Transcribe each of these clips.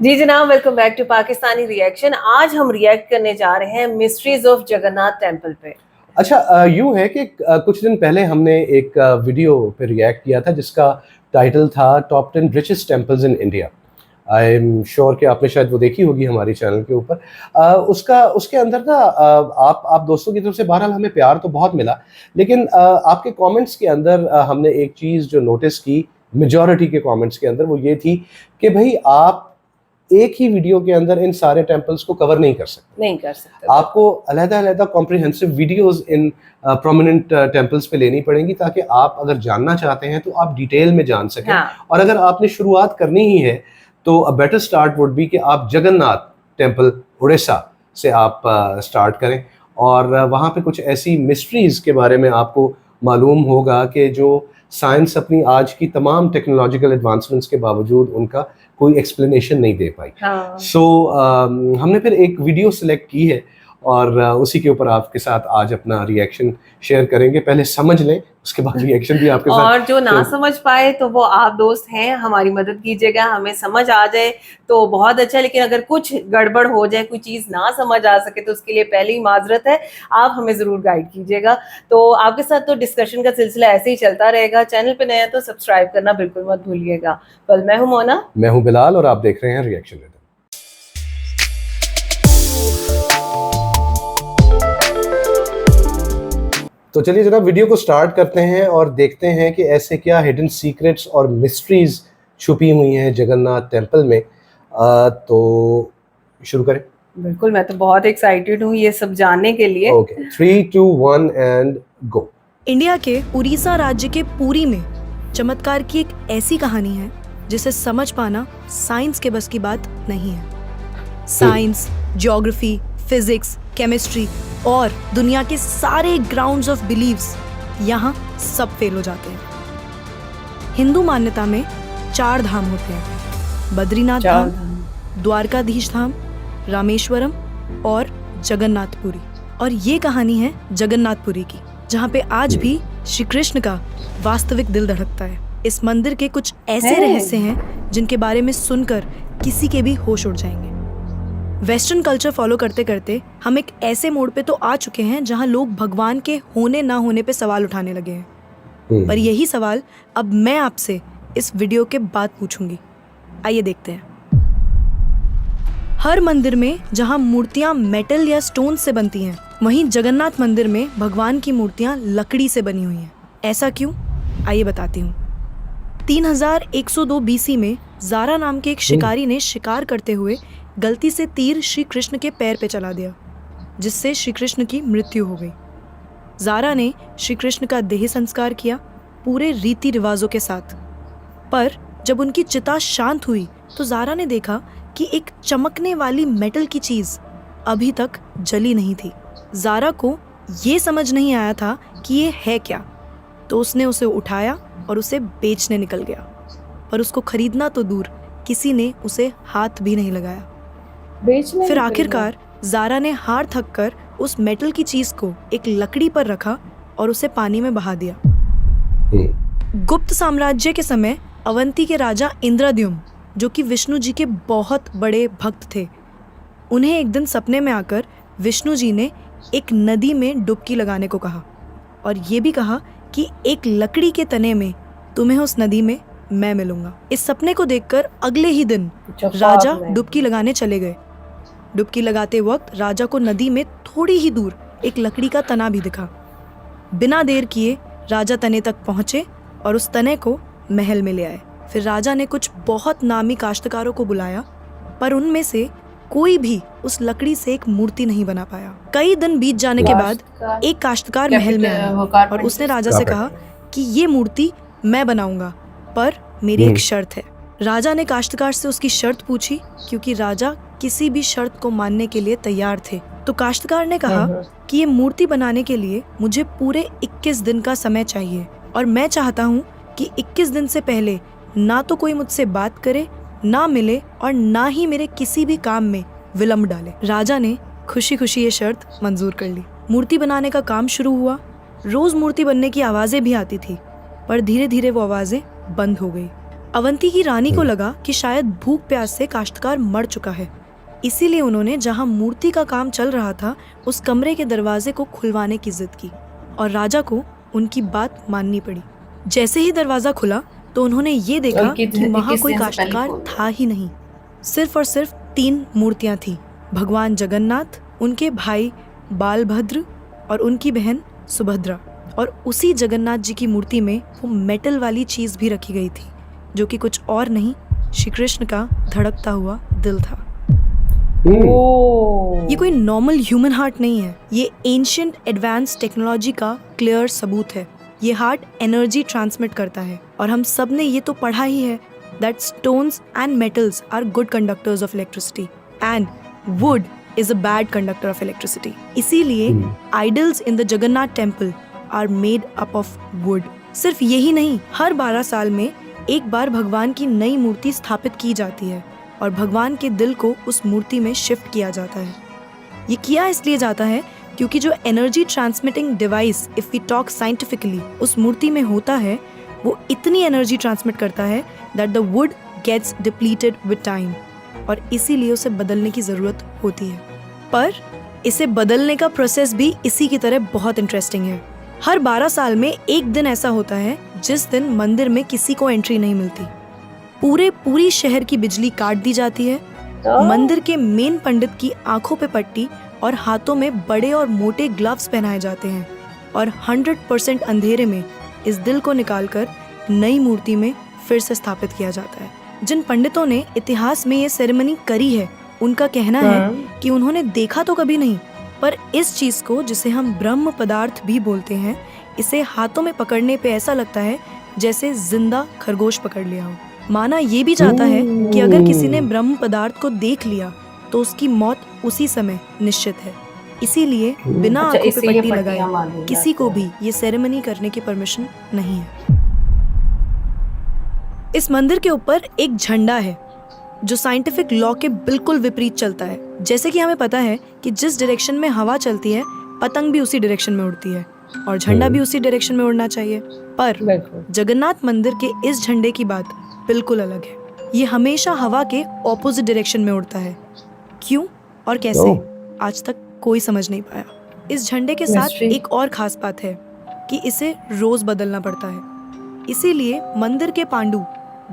जी जनाब, welcome back to Pakistani reaction. आज हम रिएक्ट करने जा रहे हैं मिस्ट्रीज ऑफ जगन्नाथ टेम्पल पे। अच्छा, यूँ है कि कुछ दिन पहले हमने एक वीडियो पे रिएक्ट किया था जिसका टाइटल था top 10 richest temples in India. I am sure कि आपने शायद वो देखी होगी हमारी चैनल के ऊपर। उसके अंदर ना आप दोस्तों की तरफ से बहरहाल हमें प्यार तो बहुत मिला, लेकिन आपके कमेंट्स के अंदर हमने एक चीज़ जो नोटिस की, मेजॉरिटी के कमेंट्स के अंदर, वो ये थी कि भाई आप एक ही वीडियो के अंदर इन सारे टेम्पल्स को कवर नहीं कर सकते। आपको अलग-अलग comprehensive videos in prominent temples पे लेनी पड़ेंगी ताकि आप अगर जानना चाहते हैं तो आप डिटेल में जान सकें। और अगर आपने शुरुआत करनी ही है तो a better start would be कि आप जगन्नाथ टेम्पल उड़ीसा से आप स्टार्ट करें और वहाँ पे कुछ ऐसी मिस्ट्रीज के बारे में आपको मालूम होगा कि जो साइंस अपनी आज की तमाम टेक्नोलॉजिकल एडवांसमेंट्स के बावजूद उनका कोई एक्सप्लेनेशन नहीं दे पाई। हमने फिर एक वीडियो सिलेक्ट की है और उसी के ऊपर आपके साथ आज अपना रिएक्शन शेयर करेंगे। पहले समझ लें, उसके बाद रिएक्शन भी आपके साथ। और जो ना समझ पाए तो वो आप दोस्त हैं, हमारी मदद कीजिएगा। हमें समझ आ जाए तो बहुत अच्छा, लेकिन अगर कुछ गड़बड़ हो जाए, कोई चीज़ ना समझ आ सके तो उसके लिए पहले ही माजरत है। आप हमें ज़रूर गाइड कीजिएगा। तो आपके साथ तो डिस्कशन का सिलसिला ऐसे ही चलता रहेगा। चैनल पे नया तो सब्सक्राइब करना बिल्कुल मत भूलिएगा। कल मैं हूँ मोना, मैं हूँ बिलाल और आप देख रहे हैं रिएक्शन। तो चलिए जनाब, वीडियो को स्टार्ट करते हैं और देखते हैं कि ऐसे क्या हिडन सीक्रेट्स और मिस्ट्रीज छुपी हुई हैं जगन्नाथ टेम्पल में। तो शुरू करें। बिल्कुल, मैं तो बहुत एक्साइटेड हूँ ये सब जानने के लिए। Okay, 3, 2, 1 and go. इंडिया के उड़ीसा राज्य के पुरी में चमत्कार की एक ऐसी कहानी है जिसे समझ पाना साइंस के बस की बात नहीं है। साइंस, ज्योग्राफी, फिजिक्स, केमिस्ट्री और दुनिया के सारे ग्राउंड्स ऑफ बिलीव्स यहाँ सब फेल हो जाते हैं। हिंदू मान्यता में 4 धाम होते हैं: बद्रीनाथ धाम, द्वारकाधीश धाम, रामेश्वरम और जगन्नाथपुरी। और ये कहानी है जगन्नाथपुरी की, जहाँ पे आज भी श्री कृष्ण का वास्तविक दिल धड़कता है। इस मंदिर के कुछ ऐसे रहस्य हैं जिनके बारे में सुनकर किसी के भी होश उड़ जाएंगे। वेस्टर्न कल्चर फॉलो करते करते हम एक ऐसे मोड़ पे तो आ चुके हैं जहाँ लोग भगवान के होने ना होने पे सवाल उठाने लगे हैं। पर यही सवाल अब मैं आपसे इस वीडियो के बाद पूछूंगी। आइए देखते हैं। हर मंदिर में जहाँ मूर्तियाँ मेटल या स्टोन से बनती हैं, वहीं जगन्नाथ मंदिर में भगवान की मूर्तियाँ लकड़ी से बनी हुई हैं। ऐसा क्यों? आइए बताती हूँ। 3102 BC में ज़ारा नाम के एक शिकारी ने शिकार करते हुए गलती से तीर श्री कृष्ण के पैर पे चला दिया, जिससे श्री कृष्ण की मृत्यु हो गई। ज़ारा ने श्री कृष्ण का देह संस्कार किया पूरे रीति रिवाजों के साथ। पर जब उनकी चिता शांत हुई तो ज़ारा ने देखा कि एक चमकने वाली मेटल की चीज़ अभी तक जली नहीं थी। ज़ारा को ये समझ नहीं आया था कि ये है क्या, तो उसने उसे उठाया और उसे बेचने निकल गया। पर उसको खरीदना तो दूर, किसी ने उसे हाथ भी नहीं लगाया। फिर आखिरकार ज़ारा ने हार थक कर उस मेटल की चीज को एक लकड़ी पर रखा और उसे पानी में बहा दिया। गुप्त साम्राज्य के समय अवंती के राजा इंद्रद्युम्न, जो कि विष्णु जी के बहुत बड़े भक्त थे, उन्हें एक दिन सपने में आकर विष्णु जी ने एक नदी में डुबकी लगाने को कहा और ये भी कहा कि एक लकड़ी के तने में तुम्हें उस नदी में मैं मिलूंगा। इस सपने को देखकर अगले ही दिन राजा डुबकी लगाने चले गए। डुबकी लगाते वक्त राजा को नदी में थोड़ी ही दूर एक लकड़ी का तना भी दिखा। बिना देर किए राजा तने तक पहुंचे और उस तने को महल में ले आए। फिर राजा ने कुछ बहुत नामी काश्तकारों को बुलाया, पर उनमें से कोई भी उस लकड़ी से एक मूर्ति नहीं बना पाया। कई दिन बीत जाने के बाद एक काश्तकार महल में आया और उसने राजा से कहा कि ये मूर्ति मैं बनाऊंगा, पर मेरी एक शर्त है। राजा ने काश्तकार से उसकी शर्त पूछी, क्योंकि राजा किसी भी शर्त को मानने के लिए तैयार थे। तो काश्तकार ने कहा कि ये मूर्ति बनाने के लिए मुझे पूरे 21 दिन का समय चाहिए और मैं चाहता हूँ कि 21 दिन से पहले ना तो कोई मुझसे बात करे, ना मिले और ना ही मेरे किसी भी काम में विलम्ब डाले। राजा ने खुशी खुशी ये शर्त मंजूर कर ली। मूर्ति बनाने का काम शुरू हुआ। रोज मूर्ति बनने की आवाजें भी आती थी, पर धीरे धीरे वो आवाजें बंद हो गई। अवंती की रानी को लगा कि शायद भूख प्यास से काश्तकार मर चुका है, इसीलिए उन्होंने जहां मूर्ति का काम चल रहा था उस कमरे के दरवाजे को खुलवाने की जिद की और राजा को उनकी बात माननी पड़ी। जैसे ही दरवाजा खुला तो उन्होंने ये देखा कि वहां कोई काश्तकार था ही नहीं। सिर्फ और सिर्फ 3 मूर्तियां थी, भगवान जगन्नाथ, उनके भाई बालभद्र और उनकी बहन सुभद्रा। और उसी जगन्नाथ जी की मूर्ति में वो मेटल वाली चीज भी रखी गई थी, जो कि कुछ और नहीं, श्री कृष्ण का धड़कता हुआ दिल था। ये कोई नॉर्मल ह्यूमन हार्ट नहीं है, ये एंशिएंट एडवांस टेक्नोलॉजी का क्लियर सबूत है। ये हार्ट एनर्जी ट्रांसमिट करता है और हम सब ने ये तो पढ़ा ही है that stones and metals are good conductors of electricity and wood is a bad conductor of electricity. इसीलिए idols in the Jagannath temple are made up of wood. सिर्फ यही नहीं, हर 12 साल में एक बार भगवान की नई मूर्ति स्थापित की जाती है और भगवान के दिल को उस मूर्ति में शिफ्ट किया जाता है। ये किया इसलिए जाता है क्योंकि जो energy transmitting device, if we talk scientifically, उस मूर्ति में होता है, वो इतनी एनर्जी ट्रांसमिट करता है that the wood gets depleted with time और इसीलिए उसे बदलने की जरूरत होती है। पर इसे बदलने का प्रोसेस भी इसी की तरह बहुत इंटरेस्टिंग है। हर 12 साल में एक दिन ऐसा होता है जिस दिन मंदिर में किसी को एंट्री नहीं मिलती। पूरी शहर की बिजली काट दी जाती है। मंदिर के मेन पंडित की आंखों पे पट्टी और हाथों में बड़े और मोटे ग्लव्स पहनाए जाते हैं और 100% अंधेरे में इस दिल को निकालकर नई मूर्ति में फिर से स्थापित किया जाता है। जिन पंडितों ने इतिहास में ये सेरेमनी करी है, उनका कहना है कि उन्होंने देखा तो कभी नहीं, पर इस चीज को, जिसे हम ब्रह्म पदार्थ भी बोलते हैं, इसे हाथों में पकड़ने पे ऐसा लगता है जैसे जिंदा खरगोश पकड़ लिया हो। माना ये भी जाता है कि अगर किसी ने ब्रह्म पदार्थ को देख लिया तो उसकी मौत उसी समय निश्चित है। इसीलिए बिना आंखों पे पट्टी लगाए किसी को भी ये सेरेमनी करने की परमिशन नहीं है। इस मंदिर के ऊपर एक झंडा है जो साइंटिफिक लॉ के बिल्कुल विपरीत चलता है। जैसे कि हमें पता है कि जिस डायरेक्शन में हवा चलती है, पतंग भी उसी डायरेक्शन में उड़ती है और झंडा भी उसी डायरेक्शन में उड़ना चाहिए। पर जगन्नाथ मंदिर के इस झंडे की बात बिल्कुल अलग है। ये हमेशा हवा के ऑपोजिट डायरेक्शन में उड़ता है। क्यों और कैसे, आज तक कोई समझ नहीं पाया। इस झंडे के साथ एक और खास बात है कि इसे रोज बदलना पड़ता है। इसीलिए मंदिर के पांडु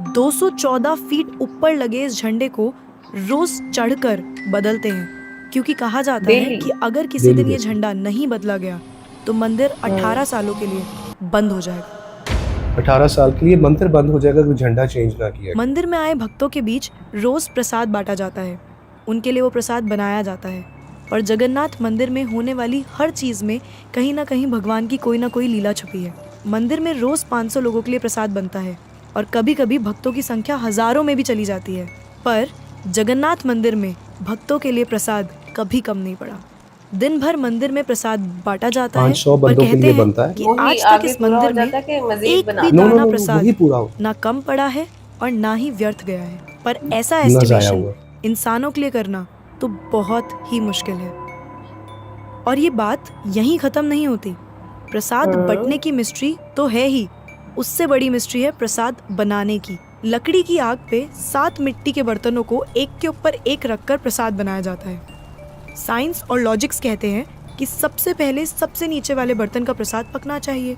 214 फीट ऊपर लगे इस झंडे को रोज चढ़कर बदलते हैं, क्योंकि कहा जाता है कि अगर किसी दिन ये झंडा नहीं बदला गया तो मंदिर 18 सालों के लिए बंद हो जाएगा। 18 साल के लिए मंदिर बंद हो जाएगा, कोई झंडा चेंज ना किया। मंदिर में आए भक्तों के बीच रोज प्रसाद बांटा जाता है, उनके लिए वो प्रसाद बनाया जाता है। और जगन्नाथ मंदिर में होने वाली हर चीज में कहीं ना कहीं भगवान की कोई ना कोई लीला छुपी है। मंदिर में रोज 500 लोगों के लिए प्रसाद बनता है और कभी कभी भक्तों की संख्या हजारों में भी चली जाती है। पर जगन्नाथ मंदिर में भक्तों के लिए प्रसाद कभी कम नहीं पड़ा। दिन भर मंदिर में प्रसाद बांटा जाता है और कहते हैं कि आज तक इस मंदिर में एक भी दाना प्रसाद ना कम पड़ा है और ना ही व्यर्थ गया है। पर ऐसा एस्टिमेशन इंसानों के लिए करना तो बहुत ही मुश्किल है। और ये बात यहीं खत्म नहीं होती। प्रसाद बंटने की मिस्ट्री तो है ही, उससे बड़ी मिस्ट्री है प्रसाद बनाने की। लकड़ी की आग पे 7 मिट्टी के बर्तनों को एक के ऊपर एक रखकर प्रसाद बनाया जाता है। साइंस और लॉजिक्स कहते हैं कि सबसे पहले सबसे नीचे वाले बर्तन का प्रसाद पकना चाहिए,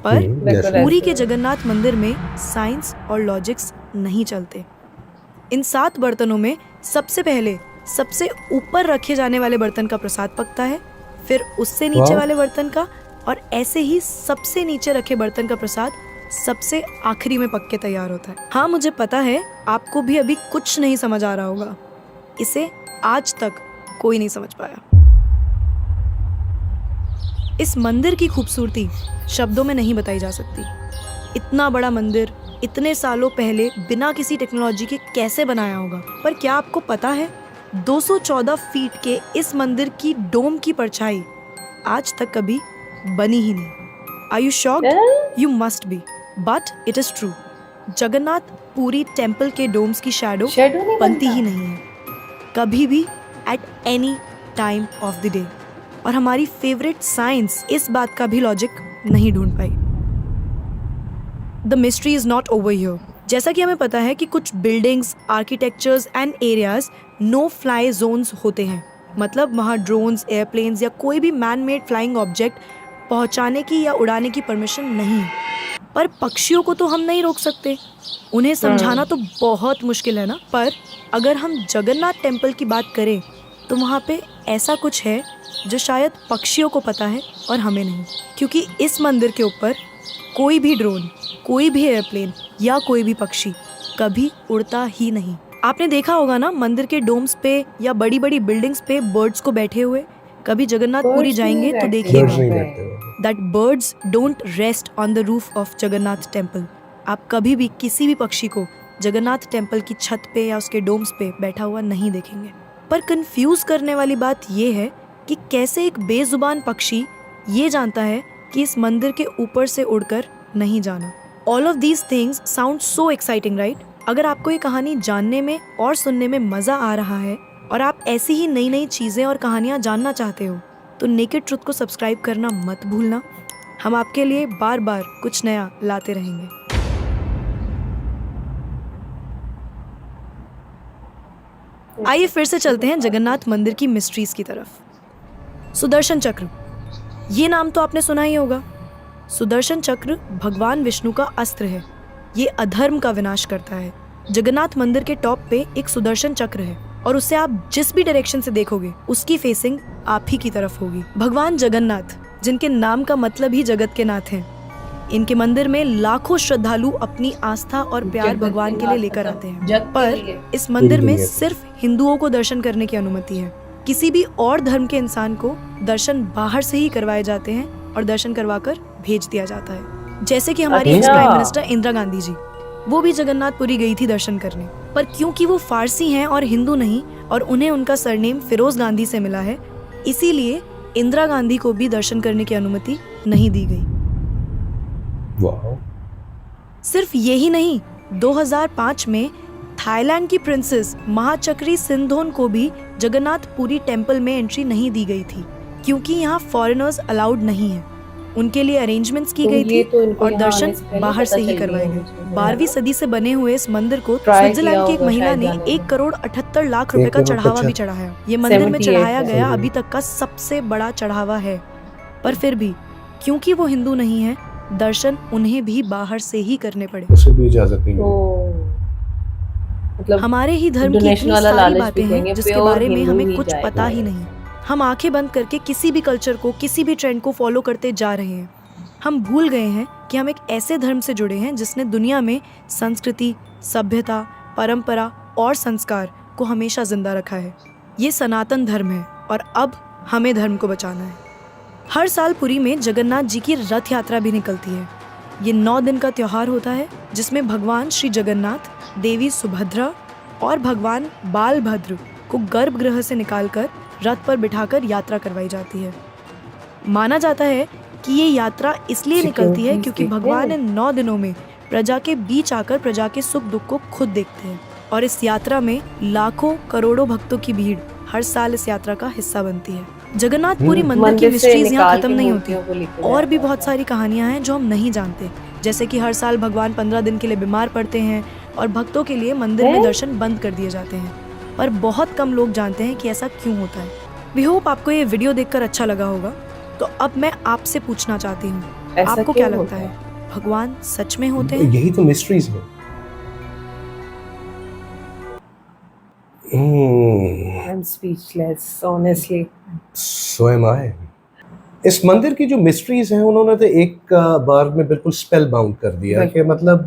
पर पुरी के जगन्नाथ मंदिर में साइंस और लॉजिक्स नहीं चलते। इन 7 बर्तनों में सबसे पहले सबसे ऊपर रखे जाने वाले बर्तन का प्रसाद पकता है, फिर उससे नीचे वाले बर्तन का, और ऐसे ही सबसे नीचे रखे बर्तन का प्रसाद सबसे आखिरी में पक के तैयार होता है। हाँ, मुझे पता है आपको भी अभी कुछ नहीं समझ आ रहा होगा। इसे आज तक कोई नहीं समझ पाया। इस मंदिर की खूबसूरती शब्दों में नहीं बताई जा सकती। इतना बड़ा मंदिर इतने सालों पहले बिना किसी टेक्नोलॉजी के कैसे बनाया होगा। पर क्या आपको पता है 214 फीट के इस मंदिर की डोम की परछाई आज तक कभी बनी ही नहीं। Are you shocked? You must be. But it is true. Jagannath Puri temple के डोम्स की शैडो बनती ही नहीं है कभी भी at any time of the day। और हमारी फेवरेट साइंस इस बात का भी लॉजिक नहीं ढूंढ पाई। The mystery is not over here. जैसा कि हमें पता है कि कुछ buildings, architectures and areas no fly zones होते हैं, मतलब वहाँ ड्रोन्स, एयरप्लेन्स या कोई भी मैन मेड फ्लाइंग ऑब्जेक्ट पहुँचाने की या उड़ाने की परमिशन नहीं है। पर पक्षियों को तो हम नहीं रोक सकते, उन्हें समझाना तो बहुत मुश्किल है ना। पर अगर हम जगन्नाथ टेम्पल की बात करें तो वहाँ पे ऐसा कुछ है जो शायद पक्षियों को पता है और हमें नहीं, क्योंकि इस मंदिर के ऊपर कोई भी ड्रोन, कोई भी एयरप्लेन या कोई भी पक्षी कभी उड़ता ही नहीं। आपने देखा होगा ना मंदिर के डोम्स पे या बड़ी बड़ी बिल्डिंग्स पे बर्ड्स को बैठे हुए। कभी जगन्नाथपुरी Birds जाएंगे नहीं तो रहते देखिएगा बर्ड्स नहीं पे। रहते हो। that birds don't rest on the roof of Jagannath temple. आप कभी भी किसी भी पक्षी को जगन्नाथ टेम्पल की छत पे या उसके डोम्स पे बैठा हुआ नहीं देखेंगे। पर कंफ्यूज करने वाली बात ये है कि कैसे एक बेजुबान पक्षी ये जानता है कि इस मंदिर के ऊपर से उड़कर नहीं जाना। All of these things sound so exciting, right? अगर आपको ये कहानी जानने में और सुनने में मजा आ रहा है और आप ऐसी ही नई नई चीजें और कहानियां जानना चाहते हो तो नेकेड ट्रुथ को सब्सक्राइब करना मत भूलना। हम आपके लिए बार बार कुछ नया लाते रहेंगे। आइए फिर से चलते हैं जगन्नाथ मंदिर की मिस्ट्रीज की तरफ। सुदर्शन चक्र, ये नाम तो आपने सुना ही होगा। सुदर्शन चक्र भगवान विष्णु का अस्त्र है। ये अधर्म का विनाश करता है। जगन्नाथ मंदिर के टॉप पे एक सुदर्शन चक्र है और उससे आप जिस भी डायरेक्शन से देखोगे उसकी फेसिंग आप ही की तरफ होगी। भगवान जगन्नाथ, जिनके नाम का मतलब ही जगत के नाथ हैं, इनके मंदिर में लाखों श्रद्धालु अपनी आस्था और प्यार भगवान के लिए लेकर आते हैं। पर इस मंदिर में सिर्फ हिंदुओं को दर्शन करने की अनुमति है। किसी भी और धर्म के इंसान को दर्शन बाहर से ही करवाए जाते हैं और दर्शन करवाकर भेज दिया जाता है। जैसे कि हमारी ex prime minister Indira Gandhi ji, वो भी जगन्नाथपुरी गई थी दर्शन करने, पर क्योंकि वो फारसी हैं और हिंदू नहीं और उन्हें उनका सरनेम फिरोज गांधी से मिला है, इसीलिए इंदिरा गांधी को भी दर्शन करने की अनुमति नहीं दी गई। वाह। सिर्फ यही नहीं, 2005 में थाईलैंड की प्रिंसेस महाचक्री सिंधोन को भी जगन्नाथपुरी टेम्पल में एंट्री नहीं दी गई थी, क्योंकि यहाँ फॉरेनर्स अलाउड नहीं है। उनके लिए अरेंजमेंट्स की गई थी और दर्शन बाहर से ही करवाए गए। 12वीं सदी से बने हुए इस मंदिर को स्विट्जरलैंड की एक महिला ने 1,78,00,000 रुपए का चढ़ावा भी चढ़ाया। ये मंदिर में चढ़ाया गया अभी तक का सबसे बड़ा चढ़ावा है। पर फिर भी क्योंकि वो हिंदू नहीं है, दर्शन उन्हें भी बाहर से ही करने पड़े। उसे भी इजाजत नहीं मिली। मतलब हमारे ही धर्म की डोनेशन इतनी वाला सारी लालच बातें भी हैं कहेंगे, जिसके प्योर बारे में हिंदू हमें ही कुछ जाएगा। पता ही नहीं। हम आंखें बंद करके किसी भी कल्चर को, किसी भी ट्रेंड को फॉलो करते जा रहे हैं। हम भूल गए हैं कि हम एक ऐसे धर्म से जुड़े हैं जिसने दुनिया में संस्कृति, सभ्यता, परंपरा और संस्कार को हमेशा जिंदा रखा है। ये सनातन धर्म है और अब हमें धर्म को बचाना है। हर साल पुरी में जगन्नाथ जी की रथ यात्रा भी निकलती है। ये 9 दिन का त्योहार होता है जिसमें भगवान श्री जगन्नाथ, देवी सुभद्रा और भगवान बालभद्र को गर्भगृह से निकालकर रथ पर बिठाकर यात्रा करवाई जाती है। माना जाता है कि ये यात्रा इसलिए निकलती है क्योंकि भगवान इन 9 दिनों में प्रजा के बीच आकर प्रजा के सुख दुख को खुद देखते हैं और इस यात्रा में लाखों करोड़ों भक्तों की भीड़ हर साल इस यात्रा का हिस्सा बनती है। जगन्नाथपुरी मंदिर की मिस्ट्रीज यहाँ खत्म नहीं होती, और भी बहुत सारी कहानियां हैं जो हम नहीं जानते, जैसे कि हर साल भगवान 15 दिन के लिए बीमार पड़ते हैं और भक्तों के लिए मंदिर में दर्शन बंद कर दिए जाते हैं। पर बहुत कम लोग जानते हैं कि ऐसा क्यों होता है। वी होप आपको ये वीडियो देखकर अच्छा लगा होगा। तो अब मैं आपसे पूछना चाहती हूँ, आपको क्या लगता है, भगवान सच में होते हैं? यही तो मिस्ट्रीज है। I'm speechless, honestly. So am I. इस मंदिर की जो मिस्ट्रीज हैं उन्होंने तो एक बार में बिल्कुल स्पेल बाउंड कर दिया कि मतलब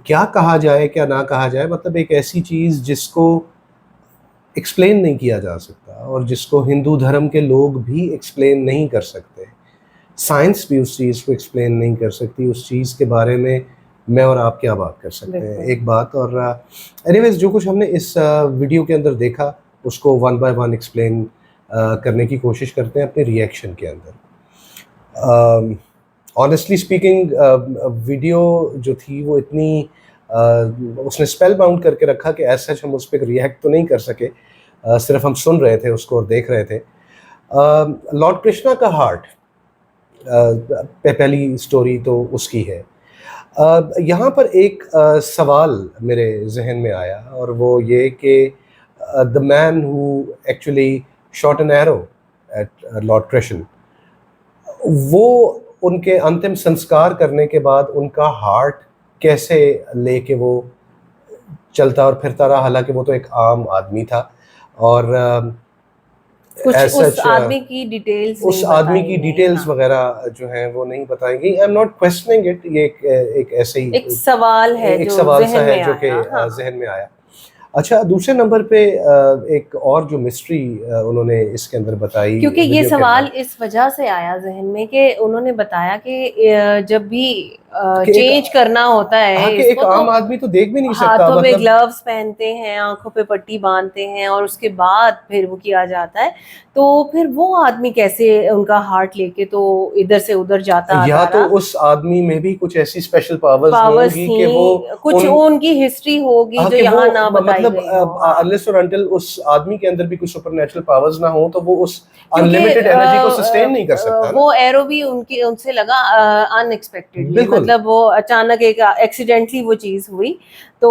क्या कहा जाए क्या ना कहा जाए। मतलब एक ऐसी चीज़ जिसको एक्सप्लेन नहीं किया जा सकता और जिसको हिंदू धर्म के लोग भी एक्सप्लेन नहीं कर सकते, साइंस भी उस चीज़ को एक्सप्लेन नहीं कर सकती। उस चीज़ के बारे में मैं और आप क्या बात कर सकते हैं, एक बात। और एनीवेज जो कुछ हमने इस वीडियो के अंदर देखा उसको 1 बाय 1 एक्सप्लेन करने की कोशिश करते हैं अपने रिएक्शन के अंदर। ऑनेस्टली स्पीकिंग वीडियो जो थी वो इतनी उसने स्पेल बाउंड करके रखा कि एज सच हम उस पर रिएक्ट तो नहीं कर सके, सिर्फ हम सुन रहे थे उसको और देख रहे थे। लॉर्ड कृष्णा का हार्ट पहली स्टोरी तो उसकी है। यहाँ पर एक सवाल मेरे जहन में आया और वो ये कि the man who actually shot an arrow at lord Krishna, वो उनके अंतिम संस्कार करने के बाद उनका हार्ट कैसे लेके वो चलता और फिरता रहा, हालांकि वो तो एक आम आदमी था और कुछ as उस such, आदमी की डिटेल्स उस आदमी की डिटेल्स वगैरह जो हैं वो नहीं बताएंगी। I am not questioning it, ये एक ऐसे ही एक सवाल है एक जो सवाल सा जहन है में जो कि आया, हाँ। जहन में आया। अच्छा, दूसरे नंबर पे एक और जो मिस्ट्री उन्होंने इसके अंदर बताई, क्योंकि ये वीडियो के सवाल अंदर, इस वजह से आया जहन में कि उन्होंने बताया कि जब भी कि एक- चेंज करना होता है हाँ, कि एक इसको, आम तो आदमी तो देख भी नहीं सकता, हाथों में मतलब ग्लव्स पहनते हैं, आंखों पे पट्टी बांधते हैं और उसके बाद फिर वो किया जाता है। तो फिर वो आदमी कैसे उनका हार्ट लेके तो इधर से उधर जाता या आता तो रहा? उस आदमी में भी कुछ ऐसी स्पेशल पावर्स पावर्स होंगी थी, कि वो कुछ उन उनकी हिस्ट्री होगी हाँ, जो कि यहाँ वो ना बताई मतलब गई हो, हाँ। अनलेस और अनटिल उस आदमी के अंदर भी कुछ सुपरनेचुरल पावर्स ना हो तो वो उस क्योंकि अनलिमिटेड एनर्जी को सस्टेन नहीं कर सकता ना। वो एरो भी उनकी उनसे लगा अनएक्सपेक्टेडली, बिल्कुल। मतलब वो अचानक एक एक्सीडेंटली वो चीज हुई। तो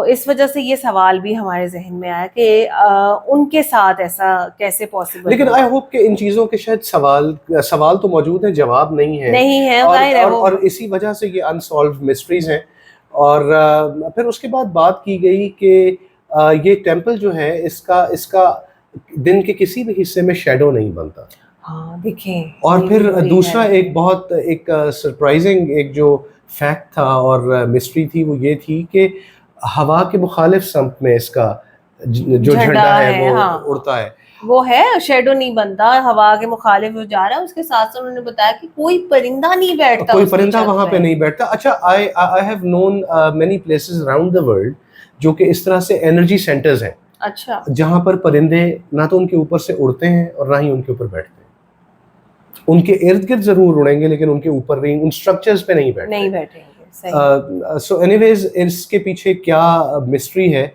इस वजह से ये सवाल भी हमारे जहन में आया कि उनके साथ ऐसा कैसे पॉसिबल लेकिन हुआ? आई होप कि इन चीज़ों के शायद सवाल तो मौजूद हैं, जवाब नहीं है। नहीं है, और जाहिर है और, वो। और इसी वजह से ये अनसॉल्व्ड मिस्ट्रीज हैं। और फिर उसके बाद बात की गई कि ये टेम्पल जो है इसका इसका दिन के किसी भी हिस्से में शेडो नहीं बनता। हाँ, देखें, और ये फिर भी वही दूसरा है। एक बहुत एक सरप्राइजिंग एक जो फैक्ट था और मिस्ट्री थी वो ये थी कि हवा के मुखालिफ समत में इसका जो झंडा है वो हाँ, उड़ता है। वो है, शेडो नहीं बनता, हवा के मुखालिफ जो जा रहा है। उसके साथ साथ उन्होंने बताया कि कोई परिंदा नहीं बैठता, कोई उसकी परिंदा छत वहां पे नहीं बैठता। अच्छा, I have known many places around the world जो कि इस तरह से एनर्जी सेंटर्स हैं, अच्छा, जहां पर परिंदे ना तो उनके ऊपर से उड़ते हैं और ना ही उनके ऊपर बैठते हैं। उनके इर्द गिर्द जरूर उड़ेंगे लेकिन उनके ऊपर नहीं, उन स्ट्रक्चर्स पे नहीं बैठते। नहीं बैठेंगे, सही। सो एनीवेज इसके पीछे क्या मिस्ट्री है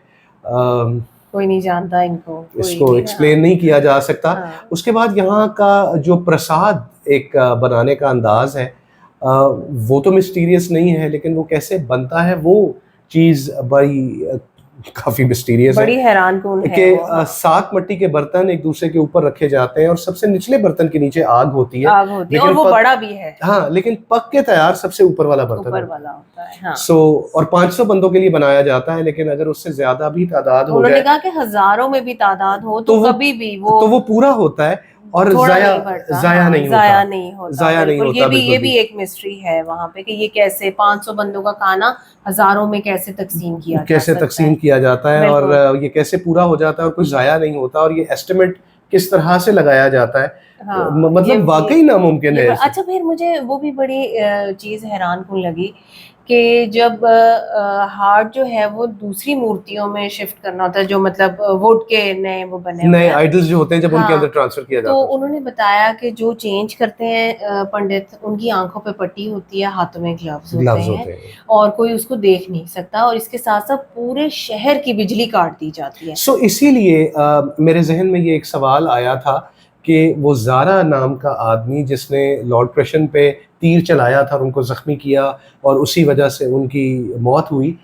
कोई नहीं जानता इनको, कोई इसको नहीं, एक्सप्लेन नहीं किया जा सकता। हाँ। उसके बाद यहाँ का जो प्रसाद एक बनाने का अंदाज है वो तो मिस्टीरियस नहीं है, लेकिन वो कैसे बनता है वो चीज़ बड़ी काफ़ी मिस्टीरियस है। बड़ी हैरानकुन है कि वो, हाँ। 7 मिट्टी के बर्तन एक दूसरे के ऊपर रखे जाते हैं और सबसे निचले बर्तन के नीचे आग होती है, आग होती है और लेकिन वो बड़ा भी है, हाँ, लेकिन पक के तैयार सबसे ऊपर वाला बर्तन ऊपर होता है। वाला होता है, हाँ। सो और 500 बंदों के लिए बनाया जाता है, लेकिन अगर उससे ज्यादा भी तादाद हो उन्होंने जाए कहा कि हजारों में भी तादाद हो तो कभी भी वो पूरा होता है और थोड़ा जाया नहीं बढ़ता, जाया हाँ, नहीं जाया होता, नहीं होता, जाया नहीं बिल्कुल। होता ये बिल्कुल भी एक मिस्ट्री है वहां पे कि ये कैसे 500 बंदों का खाना हजारों में कैसे तकसीम किया जा कैसे सकता तकसीम है। किया जाता है और बिल्कुल। ये कैसे पूरा हो जाता है और कुछ जाया नहीं होता, और ये एस्टिमेट किस तरह से लगाया जाता है, हाँ, मतलब वाकई नामुमकिन है। अच्छा, फिर मुझे वो भी बड़ी चीज हैरानकुन लगी कि जब हार्ट जो है वो दूसरी मूर्तियों में शिफ्ट करना होता है, जो मतलब वुड के नए वो बने हुए नए हैं, आइडल्स जो होते हैं जब उनके हाँ, अंदर ट्रांसफर किया तो जाता है, उन्होंने बताया कि जो चेंज करते हैं पंडित, उनकी आंखों पे पट्टी होती है, हाथों में ग्लव्स होते ग्लव्स हैं होते हैं। और कोई उसको देख नहीं सकता, और इसके साथ साथ पूरे शहर की बिजली काट दी जाती है। सो इसीलिए मेरे जहन में ये एक सवाल आया था कि वो ज़ारा नाम का आदमी जिसने लॉर्ड क्रेशन पे तीर चलाया था और उनको ज़ख्मी किया और उसी वजह से उनकी मौत हुई,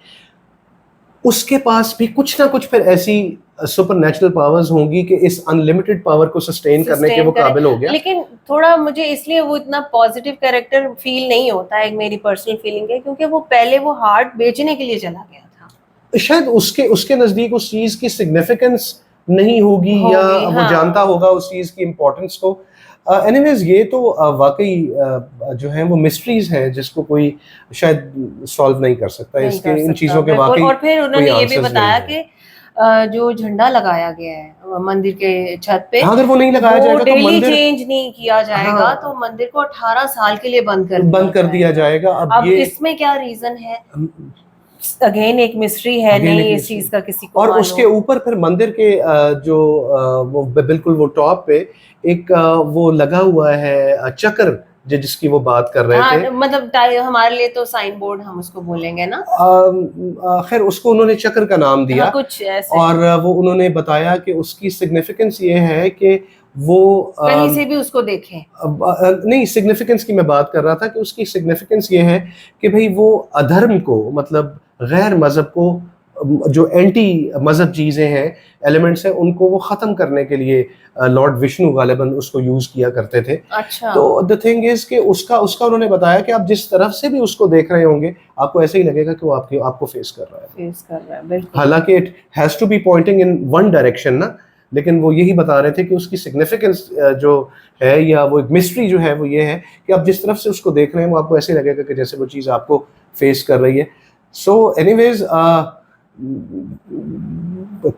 उसके पास भी कुछ ना कुछ फिर ऐसी सुपर नेचुरल पावर्स होंगी कि इस अनलिमिटेड पावर को सस्टेन करने के वो काबिल हो गया। लेकिन थोड़ा मुझे इसलिए वो इतना पॉजिटिव कैरेक्टर फील नहीं होता है, मेरी पर्सनल फीलिंग है, क्योंकि वो पहले वो हार्ट बेचने के लिए चला गया था। शायद उसके उसके नज़दीक उस चीज़ की सिग्निफिकेंस नहीं होगी या वो हाँ। जानता होगा उस चीज़ की इम्पोर्टेंस को। एनीवेज ये तो वाकई जो है वो मिस्ट्रीज हैं जिसको कोई शायद सॉल्व नहीं कर सकता, नहीं इसके कर इन सकता, चीज़ों के बिल्कुल। वाकई और फिर उन्होंने कोई ये भी आंसर्स बताया नहीं हैं। कि जो झंडा लगाया गया है मंदिर के छत पे, हाँ, अगर वो नहीं लगाया वो जाएगा तो डेली मंदिर चेंज नहीं किया जाएगा, हाँ, तो मंदिर को 18 साल के लिए बंद कर दिया जाएगा। अब ये इसमें क्या रीजन है, अगेन एक मिस्ट्री है, अगेन नहीं एक इस चीज का किसी को और मालूम। उसके ऊपर फिर मंदिर के जो वो बिल्कुल वो टॉप पे एक वो लगा हुआ है चक्र जिसकी वो बात कर रहे थे। हाँ, मतलब हमारे लिए तो साइन बोर्ड हम उसको बोलेंगे ना, खैर उसको उन्होंने चक्र का नाम दिया। हाँ, कुछ ऐसे। और वो उन्होंने बताया कि उसकी सिग्निफिकेंस ये है कि वो कहीं से भी उसको देखें। नहीं, सिग्निफिकेंस की मैं बात कर रहा था कि उसकी सिग्निफिकेंस ये है कि भाई वो अधर्म को, मतलब गैर मज़हब को, जो एंटी मज़हब चीज़ें हैं, एलिमेंट्स हैं, उनको वो ख़त्म करने के लिए लॉर्ड विष्णु गालिबन उसको यूज़ किया करते थे। अच्छा। तो द थिंग इज़ कि उसका उन्होंने बताया कि आप जिस तरफ से भी उसको देख रहे होंगे, आपको ऐसे ही लगेगा कि वो आपको फेस कर रहा है। फेस कर रहा है, बिल्कुल। हालांकि it has to be pointing in one direction ना, लेकिन वो यही बता रहे थे कि उसकी सिग्निफिकेंस जो है, या वो एक मिस्ट्री जो है, वो ये है कि आप जिस तरफ से उसको देख रहे हैं, वो आपको ऐसे लगेगा कि जैसे वो चीज़ आपको फेस कर रही है। So anyways,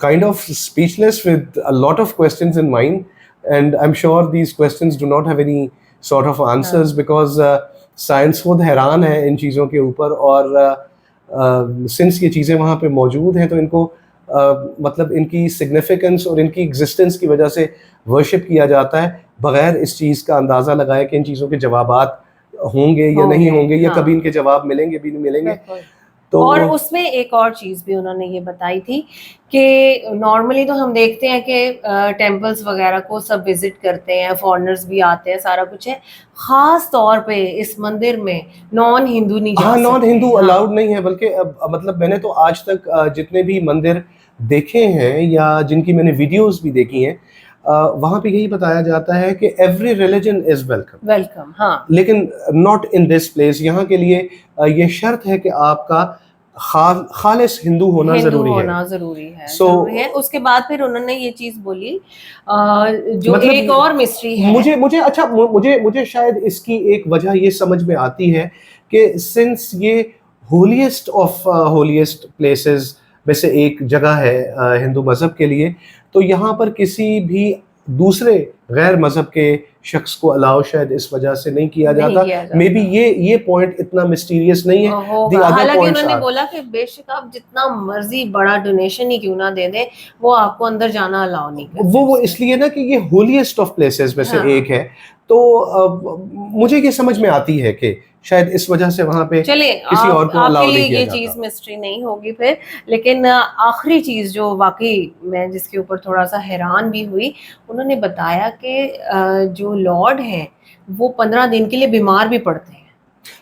kind of speechless with a lot of questions in mind, and I'm sure these questions do not have any sort of answers because science खुद हैरान है इन चीज़ों के ऊपर, और सिंस ये चीज़ें वहाँ पे मौजूद हैं तो इनको मतलब इनकी सिग्निफिकेंस और इनकी एग्जिस्टेंस की वजह से वर्शिप किया जाता है, बगैर इस चीज़ का अंदाज़ा लगाए कि इन चीज़ों के जवाबात होंगे या नहीं होंगे, या कभी इनके जवाब मिलेंगे भी नहीं मिलेंगे। तो और उसमें एक और चीज़ भी उन्होंने ये बताई थी कि नॉर्मली तो हम देखते हैं कि टेम्पल्स वगैरह को सब विजिट करते हैं, फॉरेनर्स भी आते हैं, सारा कुछ है। खास तौर पे इस मंदिर में नॉन हिंदू नहीं जा सकते। नॉन हिंदू अलाउड नहीं है, बल्कि मतलब मैंने तो आज तक जितने भी मंदिर देखे हैं या जिनकी मैंने वीडियोस भी देखी हैं, वहाँ पे यही बताया जाता है कि एवरी रिलीजन इज वेलकम, हाँ, लेकिन नॉट इन दिस प्लेस। यहाँ के लिए ये शर्त है कि आपका खालिस हिंदू होना जरूरी है। जरूरी है। उसके बाद फिर उन्होंने ये चीज बोली, जो मतलब एक और मिस्ट्री है। मुझे शायद इसकी एक वजह ये समझ में आती है कि सिंस ये होलीएस्ट ऑफ होलीएस्ट प्लेसेस में से एक जगह है हिंदू मजहब के लिए, तो यहाँ पर किसी भी दूसरे गैर मजहब के शख्स को अलाउ शायद इस वजह से नहीं किया जाता। मे बी ये पॉइंट इतना मिस्टीरियस नहीं है। हालांकि उन्होंने बोला कि बेशक आप जितना मर्जी बड़ा डोनेशन ही क्यों ना दे दें, वो आपको अंदर जाना अलाउ नहीं करते। वो इसलिए ना कि ये होलीएस्ट ऑफ प्लेसेस में से एक है, तो मुझे ये समझ में आती है कि शायद इस वजह से वहां पे किसी और को अलाउ नहीं किया जाता। ये चीज मिस्ट्री नहीं होगी फिर। लेकिन आखिरी चीज जो वाकई मैं जिसके ऊपर थोड़ा सा हैरान भी हुई, उन्होंने बताया कि जो लॉर्ड हैं वो 15 दिन के लिए बीमार भी पड़ते हैं।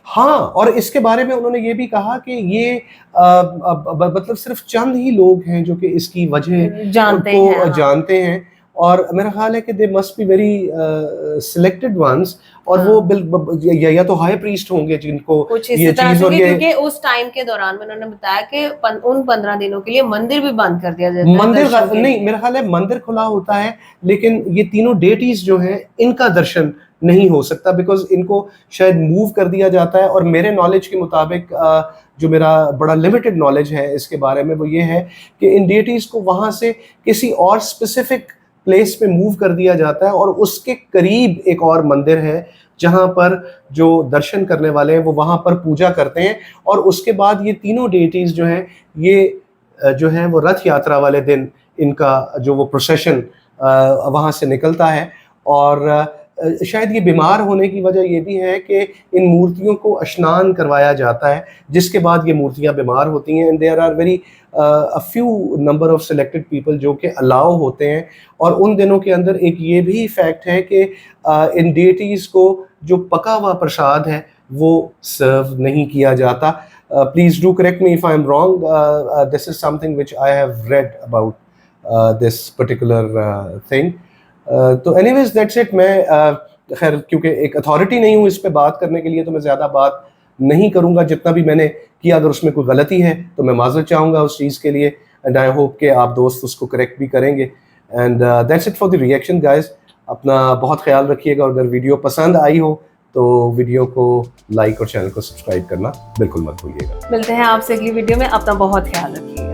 हाँ, और इसके बारे में उन्होंने ये भी कहा कि ये मतलब सिर्फ चंद ही लोग हैं जो कि इसकी वजह जानते हैं, और मेरा ख्याल है कि they must be very selected ones, और वो या तो हाई प्रीस्ट होंगे जिनको ये चीज, और क्योंकि उस टाइम के दौरान में उन्होंने बताया कि उन 15 दिनों के लिए मंदिर भी बंद कर दिया जाता है। मंदिर नहीं, मेरा ख्याल है मंदिर खुला होता है, लेकिन ये तीनों डेटीज जो हैं इनका दर्शन नहीं हो सकता, बिकॉज इनको शायद मूव कर दिया जाता है। और मेरे नॉलेज के मुताबिक, जो मेरा बड़ा लिमिटेड नॉलेज है इसके बारे में, वो ये है कि इन डेटीज को वहां से किसी और स्पेसिफिक प्लेस पे मूव कर दिया जाता है, और उसके करीब एक और मंदिर है जहां पर जो दर्शन करने वाले हैं वो वहां पर पूजा करते हैं। और उसके बाद ये तीनों डेटीज जो हैं, ये जो है वो रथ यात्रा वाले दिन इनका जो वो प्रोसेशन वहां से निकलता है। और शायद ये बीमार होने की वजह ये भी है कि इन मूर्तियों को स्नान करवाया जाता है, जिसके बाद ये मूर्तियां बीमार होती हैं। And there are very a few number of selected people जो कि अलाउ होते हैं। और उन दिनों के अंदर एक ये भी फैक्ट है कि इन डेटीज़ को जो पका हुआ प्रसाद है वो सर्व नहीं किया जाता। Please do correct me if I am wrong, this is something which I have read about this particular thing. तो एनीवेज दैट्स इट। मैं खैर क्योंकि एक अथॉरिटी नहीं हूँ इस पे बात करने के लिए, तो मैं ज़्यादा बात नहीं करूँगा। जितना भी मैंने किया, अगर उसमें कोई गलती है तो मैं माज़रत चाहूँगा उस चीज़ के लिए, एंड आई होप कि आप दोस्त उसको करेक्ट भी करेंगे। And that's it for the reaction guys. अपना बहुत ख्याल रखिएगा, और अगर वीडियो पसंद आई हो तो वीडियो को लाइक और चैनल को सब्सक्राइब करना बिल्कुल मत भूलिएगा। मिलते हैं आपसे अगली वीडियो में। अपना बहुत ख्याल रखिएगा।